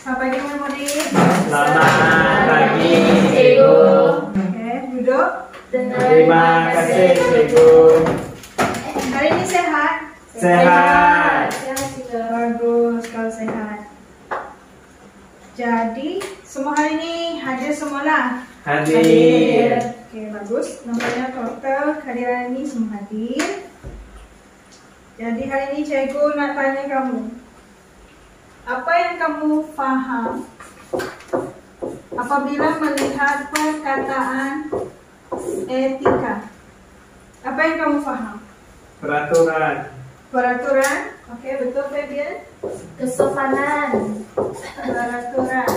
Selamat pagi murid-murid. Selamat pagi, Cikgu. Oke, duduk. Terima kasih, Cikgu. Hari ini sehat? Sehat. Sehat juga. Bagus kalau sehat. Jadi, semua hari ini hadir semualah? Hadir. Oke, bagus. Nampaknya total kehadiran ini semua hadir. Jadi hari ini cikgu nak tanya kamu. Apa yang kamu faham apabila melihat perkataan etika? Apa yang kamu faham? Peraturan. Peraturan? Oke, betul Fabian? Kesopanan. Peraturan.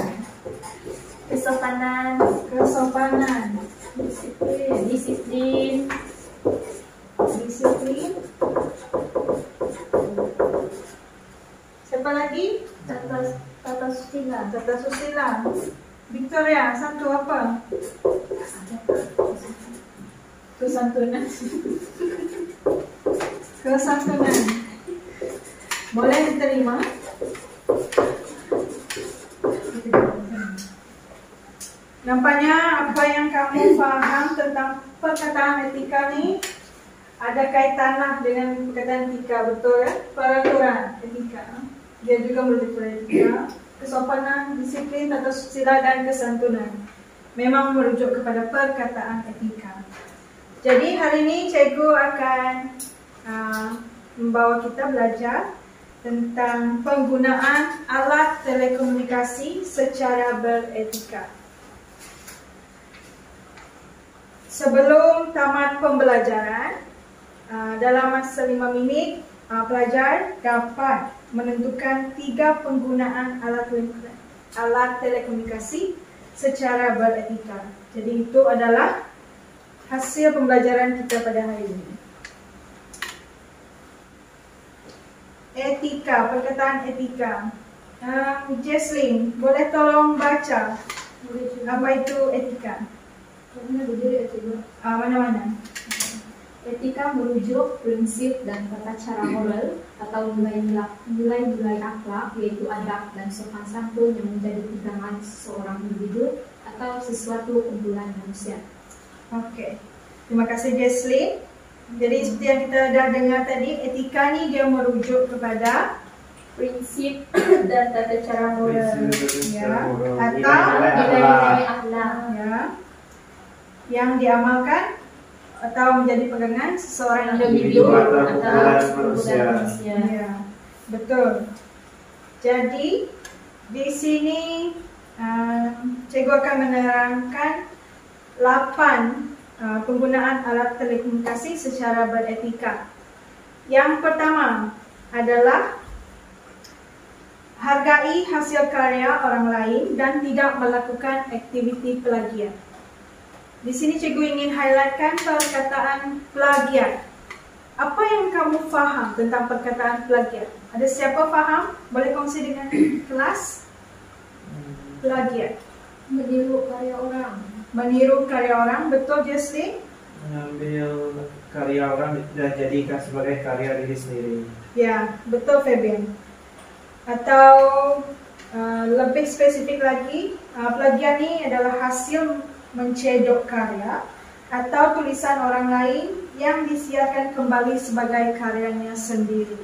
Kesopanan. Kesopanan. Disiplin. Disiplin. Siapa lagi? Tata susila. Tata susila. Victoria, satu apa? Kesantunan. Kesantunan. Boleh diterima? Nampaknya apa yang kamu paham tentang perkataan etika nih ada kaitanlah dengan perkataan etika, betul ya? Peraturan etika. Dia juga merujuk pada etika, kesopanan, disiplin, tata susila dan kesantunan. Memang merujuk kepada perkataan etika. Jadi hari ini cikgu akan membawa kita belajar tentang penggunaan alat telekomunikasi secara beretika. Sebelum tamat pembelajaran, dalam masa 5 minit, pelajar dapat menentukan 3 penggunaan alat telekomunikasi secara beretika. Jadi itu adalah hasil pembelajaran kita pada hari ini. Etika, perkataan etika. Jesslyn, boleh tolong baca apa itu etika? Mana-mana? Etika merujuk prinsip dan tata cara moral atau nilai-nilai akhlak, yaitu adab dan sopan santun yang menjadi pegangan seorang individu atau sesuatu kumpulan manusia. Oke, terima kasih Jesslyn. Jadi seperti yang kita dah dengar tadi, etika ni dia merujuk kepada Prinsip dan tata cara moral, ya, atau nilai-nilai akhlak, ya, yang diamalkan atau menjadi pegangan seseorang individu atau kumpulan kumpulan manusia. Ya, betul. Jadi di sini cikgu akan menerangkan 8 penggunaan alat telekomunikasi secara beretika. Yang pertama adalah hargai hasil karya orang lain dan tidak melakukan aktiviti plagiat. Di sini cikgu ingin highlightkan perkataan plagiat. Apa yang kamu faham tentang perkataan plagiat? Ada siapa faham? Boleh kongsi dengan kelas? Plagiat. Meniru karya orang. Meniru karya orang, betul Jesslyn? Mengambil karya orang dan jadikan sebagai karya diri sendiri. Ya, betul Fabian. Atau lebih spesifik lagi, plagiat ini adalah hasil mencedok karya atau tulisan orang lain yang disiarkan kembali sebagai karyanya sendiri.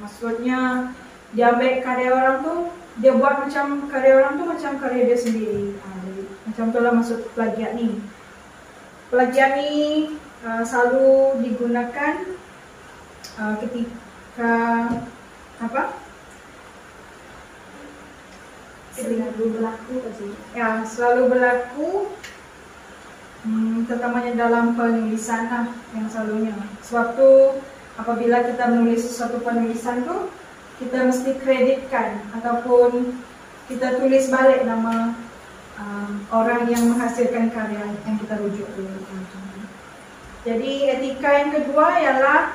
Maksudnya dia ambil karya orang tu, dia buat macam karya orang tu macam karya dia sendiri. Macam itulah maksud plagiat ni. Plagiat ni selalu digunakan ketika Selalu berlaku pasti. Ya, selalu berlaku terutamanya dalam penulisan lah yang selalunya. Suatu apabila kita menulis sesuatu penulisan tu, kita mesti kreditkan ataupun kita tulis balik nama orang yang menghasilkan karya yang kita rujuk dulu. Jadi etika yang kedua ialah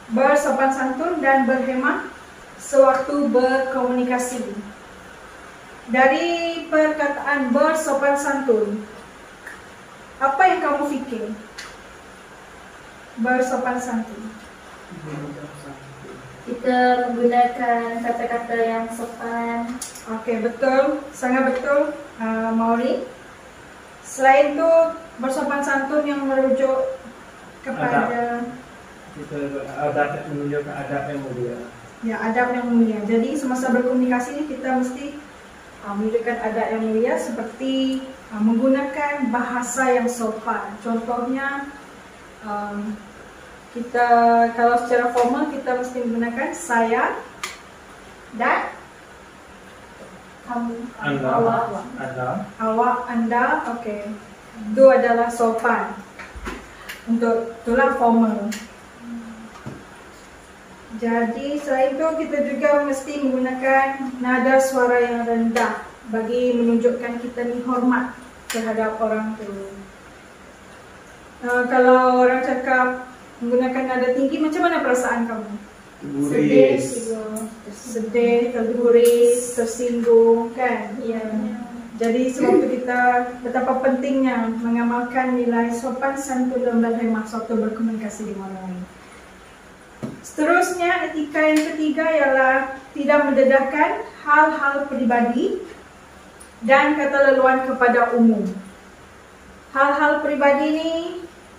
bersopan santun dan berhemah sewaktu berkomunikasi. Dari perkataan bersopan santun, apa yang kamu fikir? Bersopan santun. Kita menggunakan kata-kata yang sopan, Oke, betul, sangat betul, Mauri. Selain itu bersopan santun yang merujuk kepada Kita adab, menunjukkan adab yang mulia. ya adab yang mulia. Jadi semasa berkomunikasi ini kita mesti menunjukkan adab yang mulia seperti menggunakan bahasa yang sopan. Contohnya kita kalau secara formal kita mesti menggunakan saya dan kamu, awak, anda. Oke, itu adalah sopan. Untuk itulah formal. Jadi selain itu kita juga mesti menggunakan nada suara yang rendah bagi menunjukkan kita ni hormat terhadap orang tu. Kalau orang cakap menggunakan nada tinggi, macam mana perasaan kamu? Sedih, terguris, tersinggung, kan? Ya. Jadi sebab itu kita betapa pentingnya mengamalkan nilai sopan santun dan berhemah sewaktu berkomunikasi dengan orang lain. Seterusnya, etika yang ketiga ialah tidak mendedahkan hal-hal pribadi dan kata leluhur kepada umum. Hal-hal pribadi ni,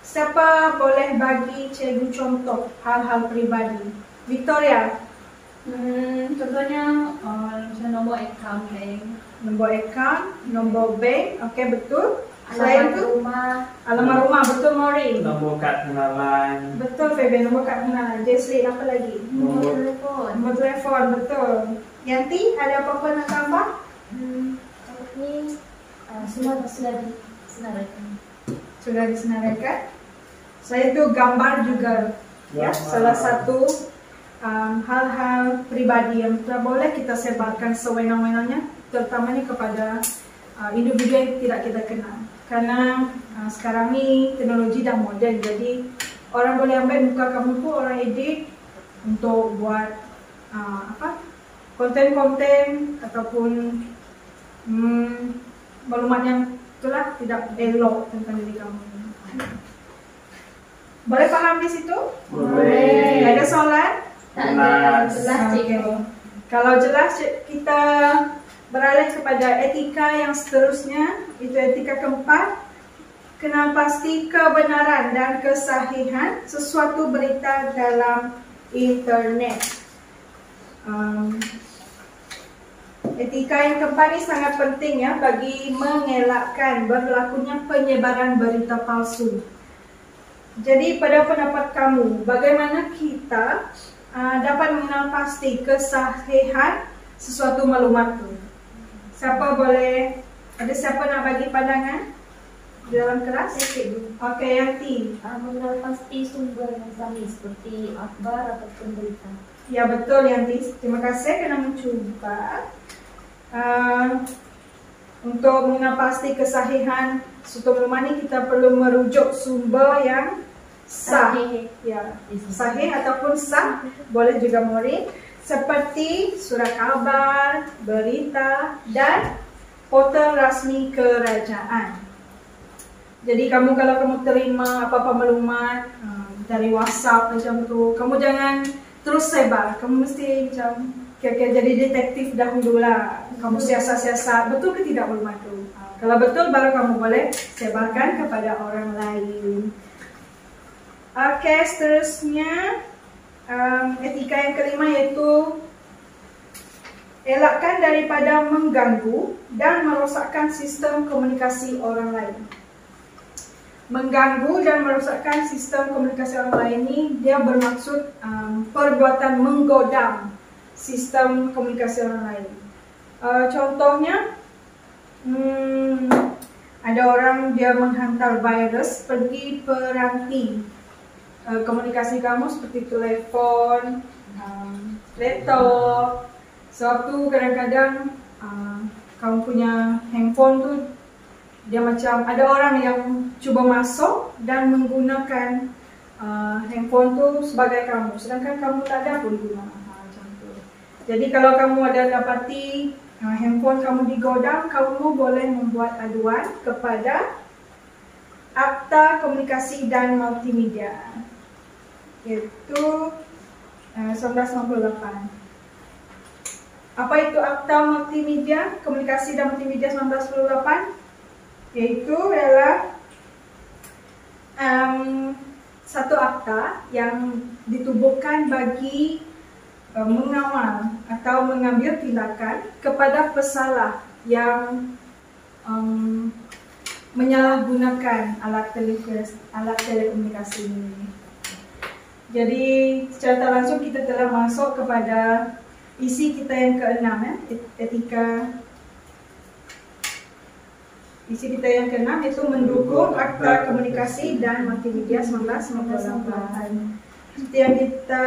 siapa boleh bagi cikgu contoh hal-hal pribadi? Victoria. Contohnya macam nombor akaun bank, Nombor akaun, nombor bank, okey betul. Selain alamat itu, rumah, alamat rumah, betul Maureen. Nombor kad pengenalan. Betul Fabian, nombor kad pengenalan. Jesslyn, apa lagi? nomor telefon. Nombor telefon, betul. Yanti, ada apa-apa nak tambah? Ini semua sudah disenaraikan. Sudah disenaraikan. Selain itu gambar juga, ya, salah satu hal-hal pribadi yang tidak boleh kita sebarkan sewenang-wenangnya, terutamanya kepada individu yang tidak kita kenal. Karena sekarang ni teknologi dah moden, jadi orang boleh ambil muka kamu tu, orang edit untuk buat konten-konten ataupun maklumat yang itulah tidak elok tentang diri kamu. Boleh faham di situ? Boleh. Ada soalan? Tak ada, Jelas. jelas cikgu. Kalau jelas, kita beralih kepada etika yang seterusnya, itu etika keempat. Kenal pasti kebenaran dan kesahihan sesuatu berita dalam internet. Etika yang keempat ini sangat penting ya bagi mengelakkan berlakunya penyebaran berita palsu. Jadi pada pendapat kamu, bagaimana kita dapat mengenal pasti kesahihan sesuatu maklumat itu? Siapa boleh, ada siapa nak bagi pandangan di dalam kelas? Okey, Yanti. Mengenal pasti sumber yang sahih seperti akhbar ataupun berita. Ya betul Yanti, terima kasih kerana mencuba. Untuk mengenal pasti kesahihan suatu maklumat ini kita perlu merujuk sumber yang sah. Ya, sahih ataupun sah, boleh juga murid. Seperti surat khabar, berita dan portal rasmi kerajaan. Jadi kalau kamu terima apa-apa maklumat dari WhatsApp macam tu, kamu jangan terus sebar. Kamu mesti macam kira-kira jadi detektif dahululah. Kamu siasat-siasat betul ke tidak maklumat tu. Kalau betul baru kamu boleh sebarkan kepada orang lain. Okey, seterusnya etika yang kelima iaitu elakkan daripada mengganggu dan merosakkan sistem komunikasi orang lain. Mengganggu dan merosakkan sistem komunikasi orang lain ini dia bermaksud perbuatan menggodam sistem komunikasi orang lain. Contohnya, ada orang dia menghantar virus pergi peranti komunikasi kamu seperti telefon, laptop. Sewaktu kadang-kadang kamu punya handphone tu dia macam ada orang yang cuba masuk dan menggunakan handphone tu sebagai kamu, sedangkan kamu tak ada pun guna macam tu. Jadi kalau kamu ada dapati handphone kamu digodam, kamu boleh membuat aduan kepada Akta Komunikasi dan Multimedia, iaitu 1998. Apa itu Akta Multimedia, Komunikasi dan Multimedia 1948? Yaitu ialah satu akta yang ditubuhkan bagi mengawal atau mengambil tindakan kepada pesalah yang menyalahgunakan alat telekomunikasi ini. Jadi secara tak langsung kita telah masuk kepada isi kita yang keenam, etika. Isi kita yang keenam itu mendukung Akta Komunikasi dan Multimedia 1998. Seperti yang kita,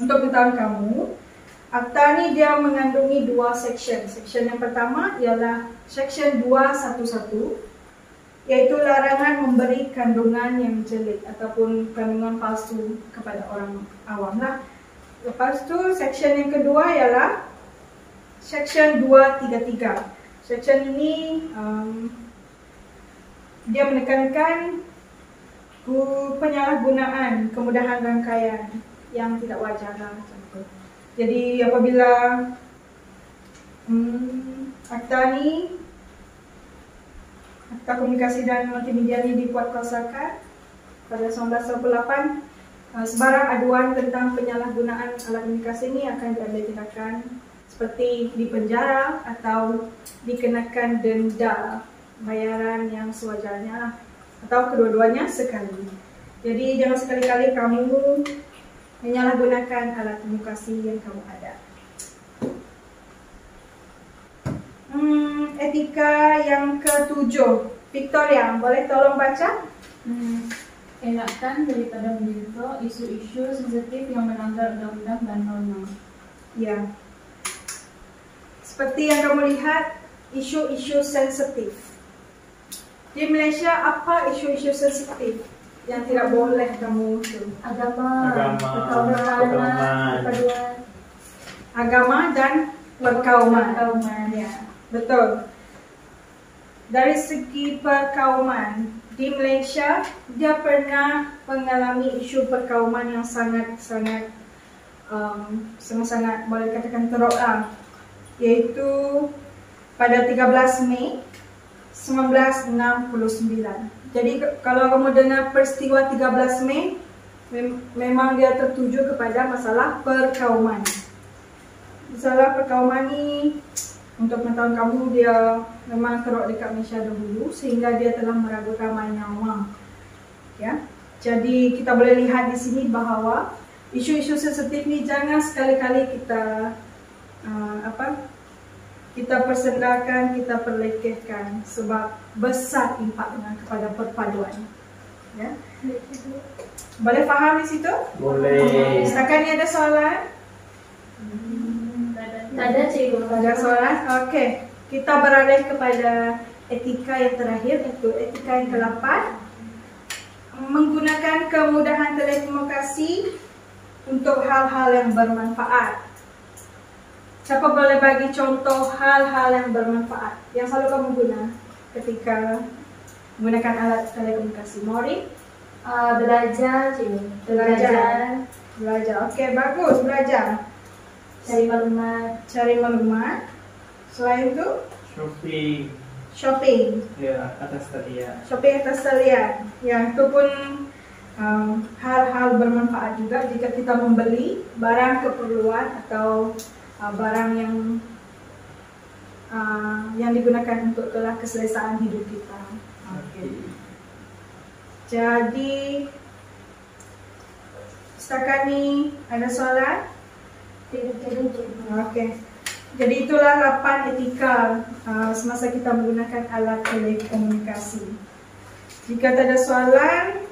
untuk pengetahuan kamu, akta ini dia mengandungi dua section. Section yang pertama ialah Section 211, yaitu larangan memberi kandungan yang jelek ataupun kandungan palsu kepada orang awam lah. Lepas tu section yang kedua ialah Section 233. Section ini dia menekankan penyalahgunaan kemudahan rangkaian yang tidak wajar lah, macam tu. Jadi apabila akta komunikasi dan multimedia ini dibuat kuasakan pada 1998, sebarang aduan tentang penyalahgunaan alat komunikasi ini akan diambil tindakan seperti dipenjara atau dikenakan denda bayaran yang sewajarnya atau kedua-duanya sekali. Jadi jangan sekali-kali kamu menyalahgunakan alat komunikasi yang kamu ada. Etika yang ketujuh, Victoria, boleh tolong baca? Elakkan daripada menyentuh isu-isu sensitif yang melanggar undang-undang dan norma. Ya. Seperti yang kamu lihat, isu-isu sensitif. Di Malaysia, apa isu-isu sensitif yang tidak boleh kamu tu? Agama, perkauman, agama dan perkauman. Ya. Betul. Dari segi perkauman, di Malaysia dia pernah mengalami isu perkauman yang sangat-sangat boleh katakan teruk lah. Iaitu pada 13 Mei 1969. Jadi kalau kamu dengar peristiwa 13 Mei, memang dia tertuju kepada masalah perkauman. Masalah perkauman ni, untuk pengetahuan kamu, dia memang teruk dekat Malaysia dahulu sehingga dia telah meragut ramai nyawa. Ya. Jadi kita boleh lihat di sini bahawa isu-isu sensitif ni jangan sekali-kali kita kita persendakan, kita perlekehkan sebab besar impaknya kepada perpaduan. Ya. Boleh faham di situ? boleh. Setakat ni ada soalan? Tak ada cikgu. Ada soalan? Okey. Kita beralih kepada etika yang terakhir, iaitu etika yang ke-8. Menggunakan kemudahan telekomunikasi untuk hal-hal yang bermanfaat. Siapa boleh bagi contoh hal-hal yang bermanfaat yang selalu kamu guna ketika menggunakan alat telekomunikasi? Mori? Belajar cikgu. Belajar. Okey, bagus. Belajar. Cari maklumat. Selain itu, shopping. Ya, atas talian. Shopping atas talian. Yang itu pun hal-hal bermanfaat juga jika kita membeli barang keperluan atau barang yang digunakan untuk keselesaan hidup kita. Okay. Jadi setakat ni ada soalan? Okey. Jadi itulah 8 etika semasa kita menggunakan alat telekomunikasi. Jika tak ada soalan,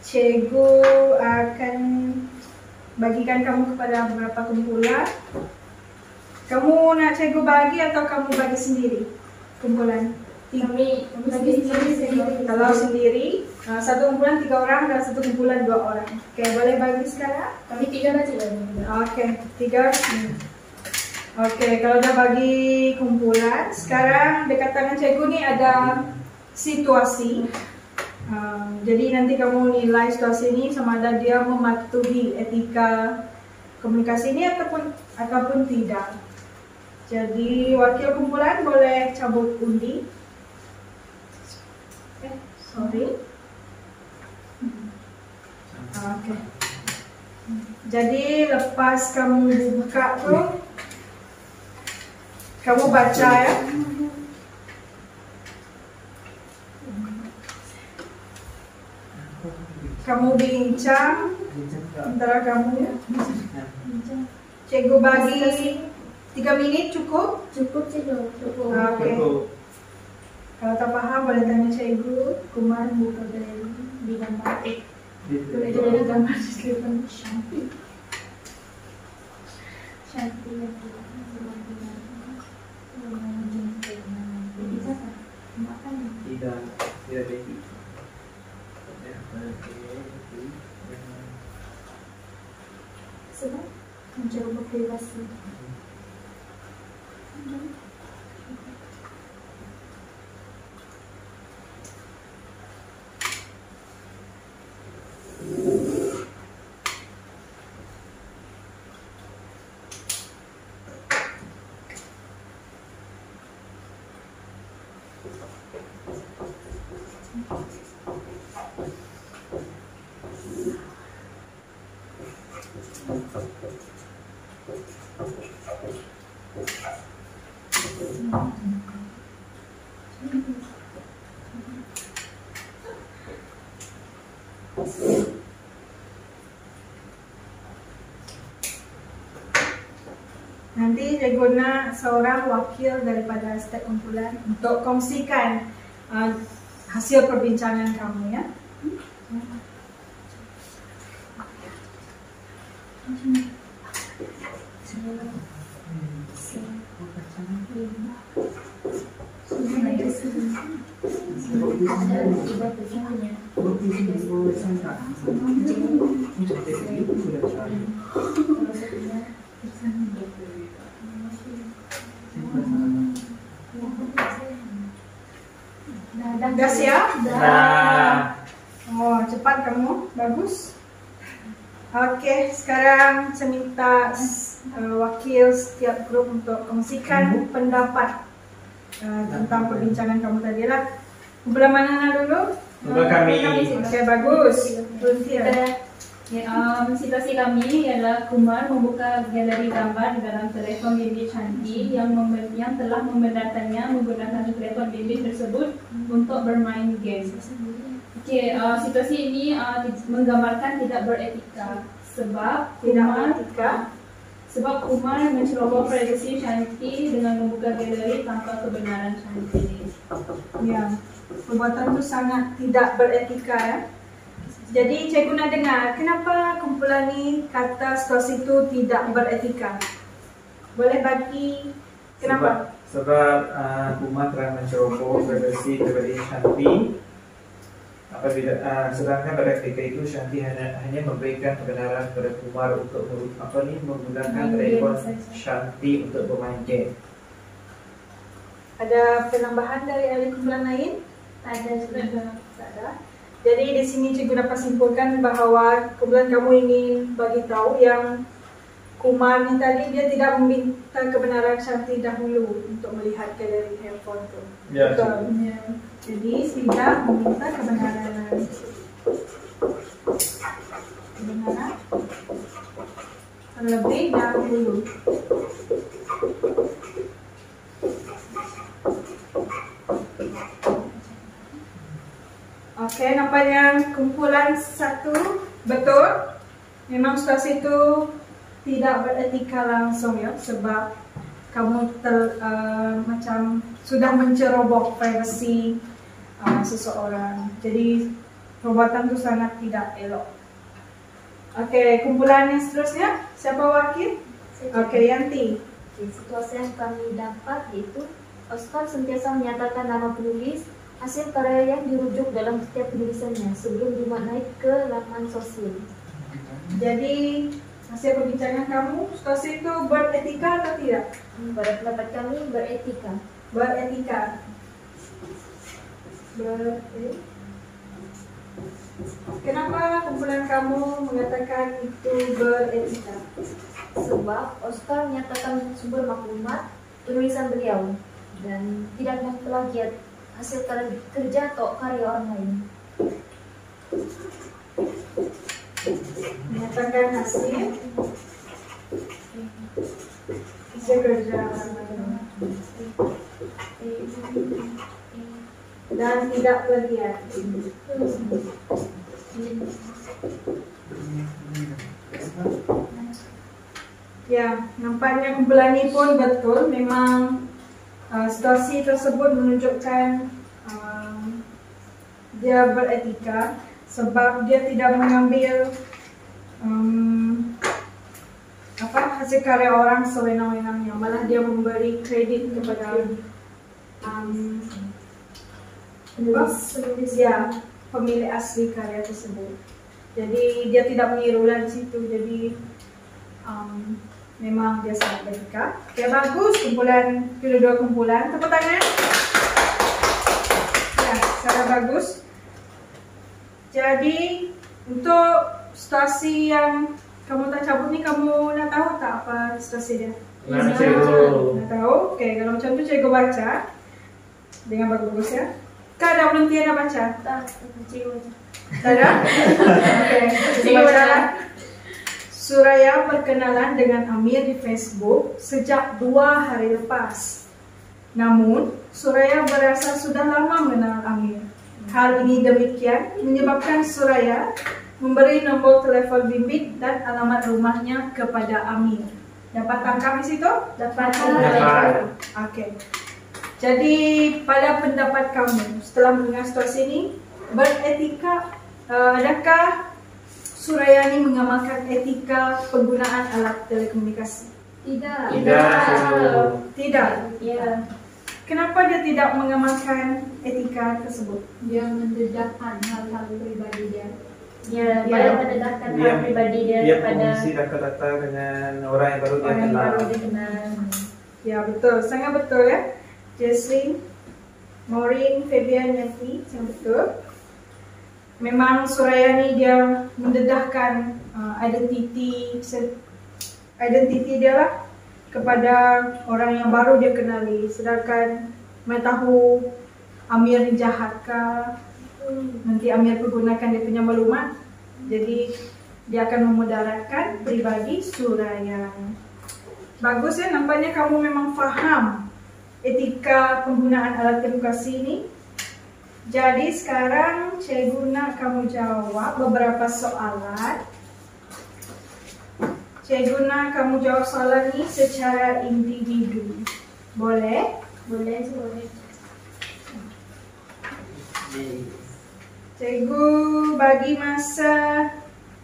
cikgu akan bagikan kamu kepada beberapa kumpulan. Kamu nak cikgu bagi atau kamu bagi sendiri kumpulan? Kami bagi sendiri. Kalau sendiri, satu kumpulan 3 orang dan satu kumpulan 2 orang. Okey, boleh bagi sekarang? Kami 3 dah cikgu. Okey, 3. Okey, kalau dah bagi kumpulan, sekarang dekat tangan cikgu ni ada situasi. Jadi nanti kamu nilai situasi ni sama ada dia mematuhi etika komunikasi ini ataupun tidak. Jadi wakil kumpulan boleh cabut undi. Sorry. Oke. Jadi lepas kamu buka tuh, kamu baca ya. Kamu bincang antara kamu ya. Cikgu bagi 3 menit cukup? Cukup sih dong, cukup. Oke. Kalau tak paham boleh tanya cikgu. Kumar buka dari di gambar boleh Gitu. dari gambar deskripsi Shanti. Shanti yang Tidak jadi. sebab mencoba privasi. Nanti saya guna seorang wakil daripada staf kumpulan untuk kongsikan hasil perbincangan kamu ya. Udah siap? Nah, Oh, cepat kamu. Bagus. Oke, sekarang saya minta wakil setiap grup untuk kongsikan pendapat tentang perbincangan kamu tadi lah. Kumpulan mana dulu? Kumpulan kami. Oke, bagus. Volunteer. Situasi kami ialah Kumar membuka galeri gambar di dalam telefon bimbit Shanti yang telah membenarkannya menggunakan telefon bimbit tersebut untuk bermain game. Situasi ini menggambarkan tidak beretika sebab Kumar menceroboh privasi Shanti dengan membuka galeri tanpa kebenaran Shanti. Ya, perbuatan itu sangat tidak beretika ya. Jadi cikgu nak dengar, kenapa kumpulan ni kata situasi itu tidak beretika? Boleh bagi kenapa? Sebab Kumar telah menceroboh privasi pribadi Shanti. Sedangkan pada ketika itu Shanti hanya memberikan kebenaran kepada Kumar untuk menggunakan telefon Shanti untuk bermain game. Ada penambahan dari ahli kumpulan lain? Ada. Jadi di sini cikgu dapat simpulkan bahawa kumpulan kamu ingin bagi tahu yang Kumar ni tadi dia tidak meminta kebenaran Shanti dahulu untuk melihat galeri handphone tu. Ya, Betul. Ya. Jadi tidak meminta kebenaran terlebih dahulu. Oke, nampaknya kumpulan satu betul. Memang situasi itu tidak beretika langsung ya, sebab kamu macam sudah menceroboh privasi seseorang. Jadi perbuatan itu sangat tidak elok. Oke, kumpulan yang seterusnya siapa wakil? Oke, Yanti. Situasi yang kami dapat yaitu Oscar sentiasa menyatakan nama penulis, hasil karya yang dirujuk dalam setiap penulisannya sebelum naik ke laman sosial. Jadi hasil perbincangan kamu, situasi itu beretika atau tidak? Pada pendapat kami beretika. Beretika. Kenapa kumpulan kamu mengatakan itu beretika? Sebab Oscar menyatakan sumber maklumat tulisan beliau dan tidak memplagiat hasil kerja atau karya orang lain. Menyatakan hasil kerja orang lain dan tidak plagiat. Ya, nampaknya kumpulan ini pun betul. Memang situasi tersebut menunjukkan dia beretika sebab dia tidak mengambil hasil karya orang sewenang-wenangnya, malah dia memberi kredit kepada penulis ya, pemilik asli karya tersebut. Jadi dia tidak meniru dari situ. Jadi memang dia sangat beretika. Oke, bagus kumpulan, dua kumpulan. Tepuk tangan. Ya, sangat bagus. Jadi untuk situasi yang kamu tak cabut ni, kamu nak tahu tak apa situasi dia? Nak cikgu. Nak tahu? Oke, kalau macam tu cikgu baca dengan bagus ya. Kak ada berhenti nak baca? Tak, cikgu. Tak ada? Oke, cikgu baca. Suraya berkenalan dengan Amir di Facebook sejak 2 hari lepas. Namun, Suraya berasa sudah lama mengenal Amir. Hal ini demikian menyebabkan Suraya memberi nombor telefon bimbit dan alamat rumahnya kepada Amir. Dapat tangkap di situ? Dapat. Oke. Jadi, pada pendapat kamu, setelah mendengar situasi ini, beretika, adakah Surayani mengamalkan etika penggunaan alat telekomunikasi? Tidak. Tidak. Ya, Kenapa dia tidak mengamalkan etika tersebut? dia mendedahkan hal-hal pribadi dia. Ya, Ya. dia mendedahkan hal pribadi dia Dia kepada mengisi data-data dengan orang yang baru dia orang yang kenal. baru dikenal. Ya, betul. Sangat betul ya. Jesslyn, Maureen, Fabian, Yati, sangat betul. Memang Surayani dia mendedahkan identiti dia lah kepada orang yang baru dia kenali. Sedangkan mereka tahu Amir ni jahat ke, nanti Amir pergunakan dia punya maklumat. Jadi dia akan memudaratkan pribadi Surayani. Bagus ya, nampaknya kamu memang faham etika penggunaan alat komunikasi ini. Jadi sekarang cikgu nak kamu jawab beberapa soalan. Cikgu nak kamu jawab soalan ini secara individu. Boleh? Boleh. Cikgu bagi masa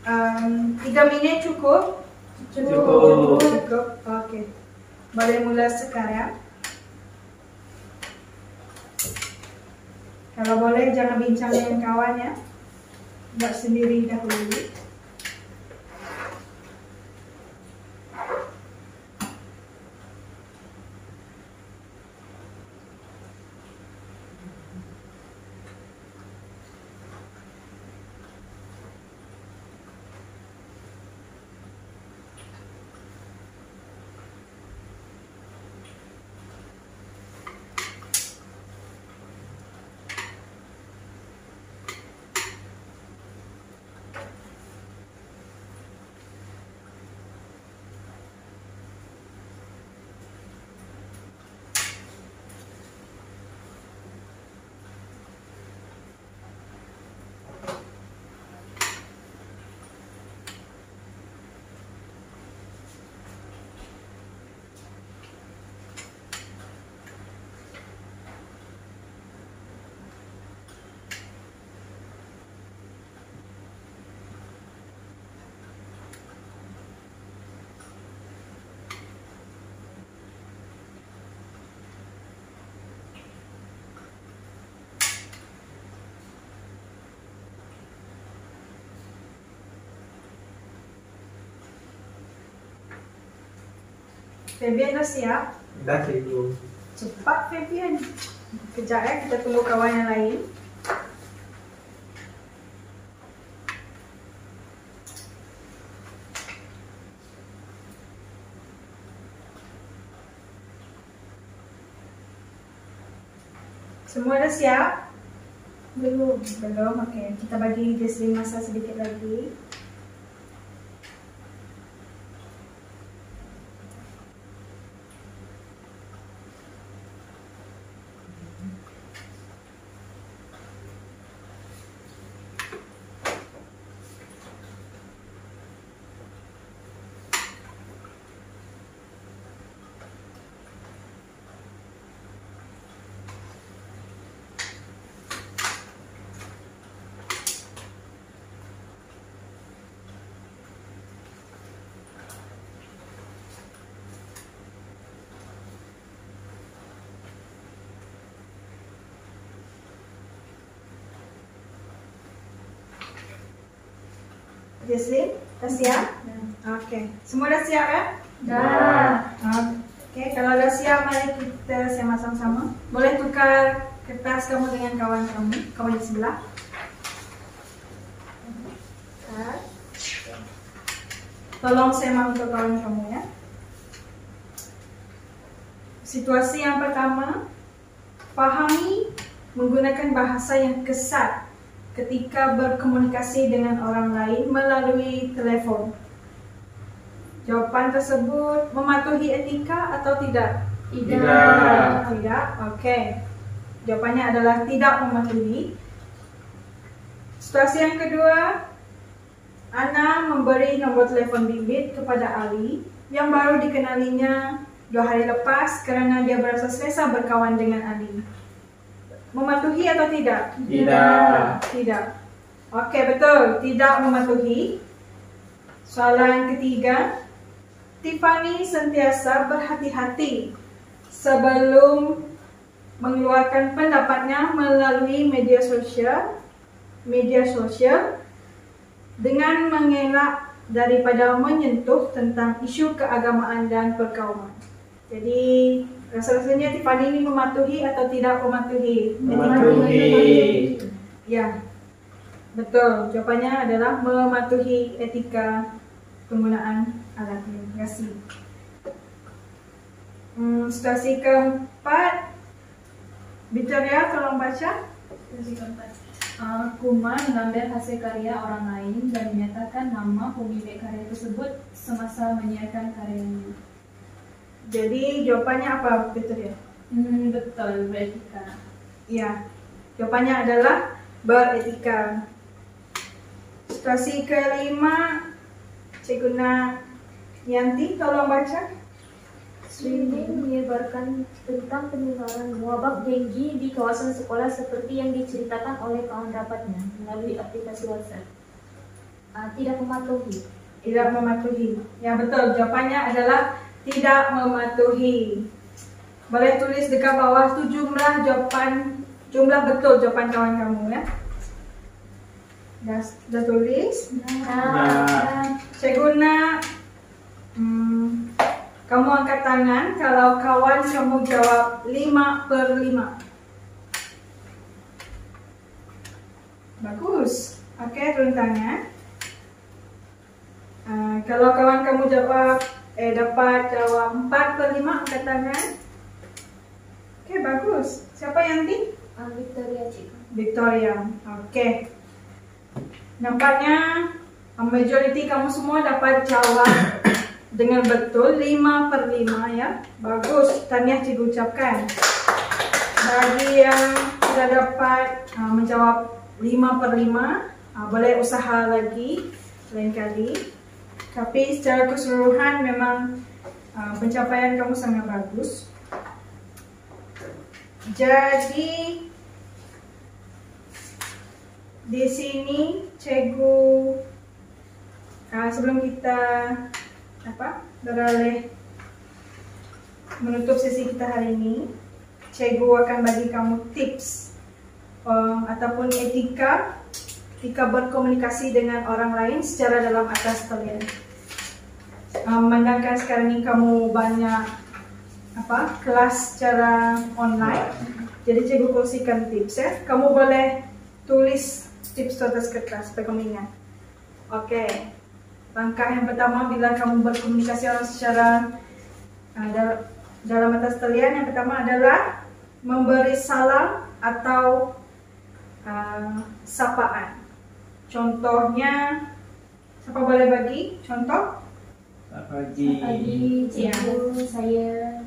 3 minit cukup? Cukup. Okey. Boleh mula sekarang. Kalau boleh jangan bincang dengan kawan ya. Buat sendiri dahulu. Fabian dah siap? Dah cikgu. Cepat Fabian. Kejap ya, kita tunggu kawan yang lain. Semua dah siap? Belum. Belum? Okey, kita bagi Jesslyn masa sedikit lagi. Jesslyn, dah siap? Okey, semua dah siap ya? Dah. Okey, kalau dah siap, mari kita sama sama-sama. Boleh tukar kertas kamu dengan kawan kamu, kawan di sebelah. Tolong sema untuk kawan kamu ya. Situasi yang pertama, pahami menggunakan bahasa yang kesat ketika berkomunikasi dengan orang lain melalui telefon. Jawapan tersebut mematuhi etika atau tidak? Tidak. Okey. Jawapannya adalah tidak mematuhi. Situasi yang kedua, Ana memberi nombor telefon bimbit kepada Ali yang baru dikenalinya 2 hari lepas kerana dia berasa selesa berkawan dengan Ali. Mematuhi atau tidak? Tidak. Okey, betul. Tidak mematuhi. Soalan ketiga, Tiffany sentiasa berhati-hati sebelum mengeluarkan pendapatnya melalui media sosial dengan mengelak daripada menyentuh tentang isu keagamaan dan perkauman. Jadi rasa-rasanya Tiffany ini mematuhi atau tidak mematuhi? Mematuhi. Ya, betul. Jawapannya adalah mematuhi etika penggunaan alat komunikasi. Situasi keempat, Victoria tolong baca. Situasi keempat. Kumar mengambil hasil karya orang lain dan menyatakan nama pemilik karya tersebut semasa menyiarkan karyanya. Jadi jawapannya apa, Victoria? Betul, beretika. Ya, jawapannya adalah beretika. Situasi kelima, Cikgu Yanti tolong baca. Swimming menyebarkan tentang penularan wabak denggi di kawasan sekolah seperti yang diceritakan oleh kawan rapatnya melalui aplikasi WhatsApp. Tidak mematuhi. Tidak mematuhi. Ya, betul. Jawapannya adalah tidak mematuhi. Boleh tulis dekat bawah tu jumlah betul jawapan kawan kamu ya. Dah tulis? Cikgu kamu angkat tangan kalau kawan kamu jawab 5/5. Bagus. Okey, turun tangan. Kalau kawan kamu jawab dapat jawab 4/5, angkat tangan. Okey, bagus. Siapa Yanti? Victoria, Cikgu. Victoria. Okey. Nampaknya majoriti kamu semua dapat jawab dengan betul 5/5 ya. Bagus, tahniah cikgu ucapkan. Bagi yang tidak dapat menjawab 5/5, boleh usaha lagi lain kali. Tapi secara keseluruhan memang pencapaian kamu sangat bagus. Jadi di sini cikgu sebelum kita beralih menutup sesi kita hari ini, cikgu akan bagi kamu tips ataupun etika ketika berkomunikasi dengan orang lain secara dalam atas talian. Memandangkan sekarang ini kamu banyak kelas secara online, jadi cikgu kongsikan tips ya. Kamu boleh tulis tips atas kertas supaya kamu ingat. Okey. Langkah yang pertama bila kamu berkomunikasi orang secara dalam atas talian, yang pertama adalah memberi salam atau sapaan. Contohnya, siapa boleh bagi contoh? Pagi. Cikgu, saya.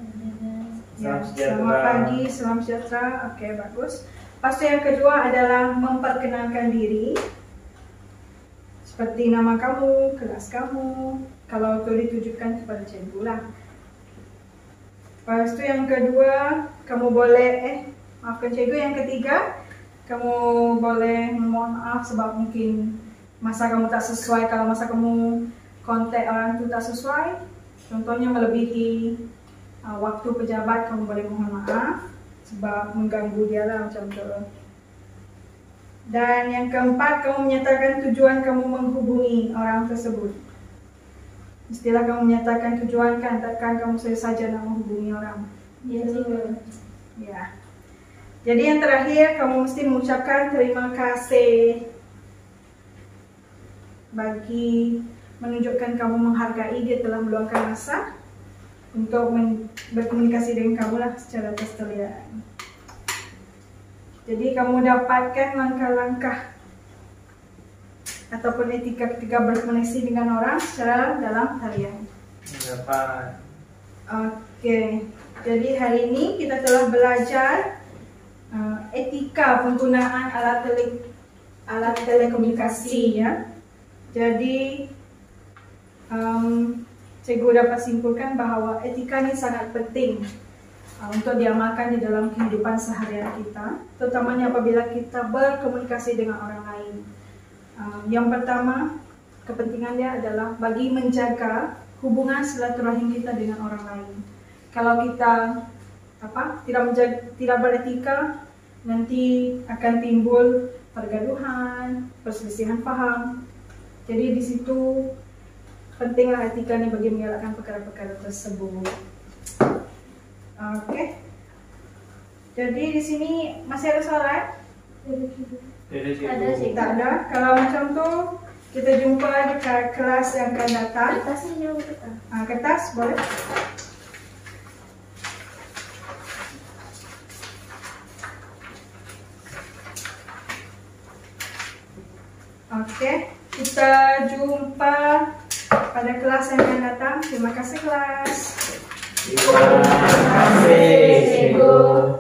Salam Selamat sejahtera. pagi, salam sejahtera. Oke, bagus. Lepas itu yang kedua adalah memperkenalkan diri. Seperti nama kamu, kelas kamu. Kalau itu ditujukan kepada cikgu lah. Lepas itu yang kedua, kamu boleh, maafkan cikgu. Yang ketiga, kamu boleh mohon maaf sebab mungkin masa kamu tak sesuai. Kalau masa kamu kontak orang itu tak sesuai, contohnya melebihi waktu pejabat, kamu boleh mohon maaf sebab mengganggu dia lah macam tu. Dan yang keempat, kamu menyatakan tujuan kamu menghubungi orang tersebut. Mestilah kamu menyatakan tujuan kan, takkan kamu saja nak menghubungi orang. Ya, cikgu. Ya. Jadi yang terakhir, kamu mesti mengucapkan terima kasih bagi menunjukkan kamu menghargai dia telah meluangkan masa untuk berkomunikasi dengan kamu lah secara perseliaan. Jadi kamu dapatkan langkah-langkah ataupun etika ketika berkomunikasi dengan orang secara dalam talian. Dapat. Oke, jadi hari ini kita telah belajar etika penggunaan alat telekomunikasi ya. Jadi cikgu dapat simpulkan bahawa etika ini sangat penting untuk diamalkan di dalam kehidupan seharian kita, terutamanya apabila kita berkomunikasi dengan orang lain. Yang pertama, kepentingannya adalah bagi menjaga hubungan silaturahim kita dengan orang lain. Kalau kita tidak beretika, nanti akan timbul pergaduhan, perselisihan paham. Jadi di situ pentinglah etika ini bagi mengelakkan perkara-perkara tersebut. Oke. Jadi di sini masih ada soalan? Ada, cikgu. Tak ada. Kalau macam tu kita jumpa di kelas yang akan datang. Atasnya jauh kita. Kertas boleh? Oke, kita jumpa pada kelas yang akan datang. Terima kasih kelas. Terima kasih, cikgu.